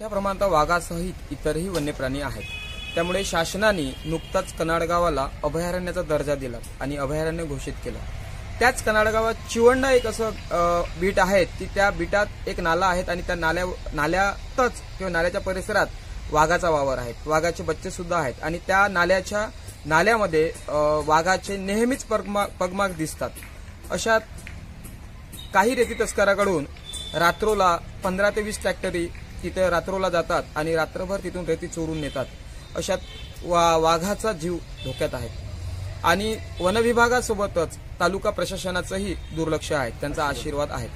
मोठ्या प्रमाणात वाघासहित इतरही वन्य प्राणी आहेत. त्यामुळे शासनाने नुकताच कनाडगावाला अभयारण्याचा दर्जा दिला आणि अभयारण्य घोषित केलं. त्याच कनाडगावात चिवंडा एक असं बीट आहे की त्या बीटात एक नाला आहे आणि त्या नाल्यातच किंवा नाल्याच्या परिसरात वाघाचा वावर आहे. वाघाचे बच्चे सुद्धा आहेत आणि त्या नाल्यामध्ये वाघाचे नेहमीच पगमार्क दिसतात. अशा काही रेती तस्कराकडून रात्रोला 15 ते 20 ट्रॅक्टरी तिथे रात्रोला जातात आणि रात्रभर तिथून रेती चोरून नेतात. अशात वाघाचा जीव धोक्यात आहे आणि वनविभागासोबतच तालुका प्रशासनाचंही दुर्लक्ष आहे. त्यांचा आशीर्वाद आहे.